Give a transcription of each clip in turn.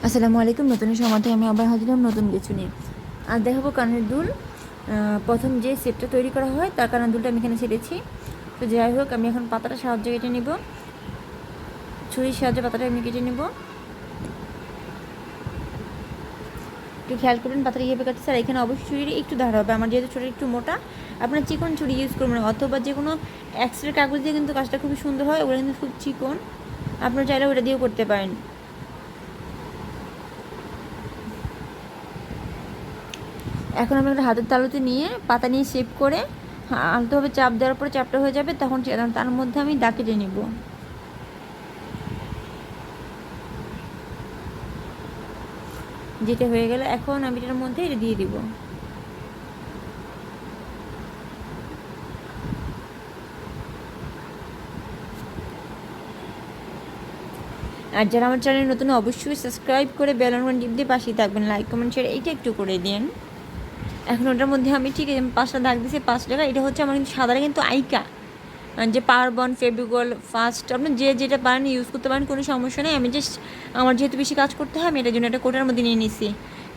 আসসালামু আলাইকুম। নতুন সমাধে আমি আবার হাজির হলাম নতুন কিছু নিয়ে। আজ দেখাবো কানের দুল। প্রথম যে সেটটা তৈরি করা হয় তার কানের দুলটা আমি এখানে ছেড়েছি। তো যাই হোক, আমি এখন পাতাটা সাহায্যে কেটে নিব, ছুরির সাহায্যে পাতাটা আমি কেটে নিব। একটু খেয়াল করবেন পাতাটা কীভাবে কাটছে। আর এখানে অবশ্যই ছুরির একটু ধার হবে, আমার যেহেতু ছুরি একটু মোটা। আপনার চিকন ছুরি ইউজ করবেন, অথবা যে কোনো এক্সরে কাগজ দিয়ে কিন্তু কাজটা খুবই সুন্দর হয়, ওগুলো কিন্তু খুব চিকন, আপনারা চাইলে ওটা দিয়েও করতে পারেন। এখন আমি একটা হাতের তালুতে নিয়ে পাতা নিয়ে শেপ করে আলতোভাবে চাপ দেওয়ার পরে চাপটা হয়ে যাবে, তখন তার মধ্যে আমি দাগ কেটে নিব। যেটা হয়ে গেল, এখন আমি এটার মধ্যে এটা দিয়ে দিব। আর যারা আমার চ্যানেল নতুন অবশ্যই সাবস্ক্রাইব করে বেল আইকন টিপ দিয়ে পাশেই থাকবেন, লাইক কমেন্ট শেয়ার এইটা একটু করে দিন। এখন ওটার মধ্যে আমি ঠিক 5টা দাগ দিয়েছি, 5 টাকা। এটা হচ্ছে আমার কিন্তু সাদাটা কিন্তু আইকা, যে পাওয়ার ফেভিকল ফার্স্ট, আপনি যে যেটা পারেন ইউজ করতে পারেন, কোনো সমস্যা নেই। আমি জাস্ট আমার যেহেতু বেশি কাজ করতে হয়, আমি এটার জন্য একটা কোটার মধ্যে নিয়ে নিছি।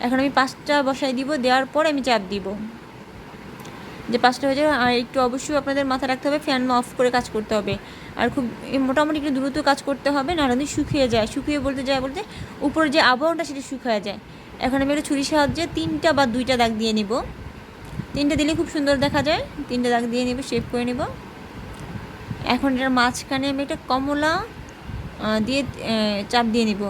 এখন আমি 5টা বসাই দিব, দেওয়ার পর আমি চাপ দিব যে 5টা হয়ে যাবে। আর একটু অবশ্যই আপনাদের মাথায় রাখতে হবে ফ্যান অফ করে কাজ করতে হবে, আর খুব মোটামুটি একটু দ্রুত কাজ করতে হবে, না হলে শুকিয়ে যায়। শুকিয়ে বলতে উপরে যে আবরণটা সেটা শুকিয়ে যায়। এখন আমি একটা ছুরির সাহায্যে 3টা বা 2টা দাগ দিয়ে নিব। 3টা দিলে খুব সুন্দর দেখা যায়। 3টা দাগ দিয়ে নিব, শেপ করে নিব। এখন এটার মাঝখানে আমি একটা কমলা দিয়ে চাপ দিয়ে নিব।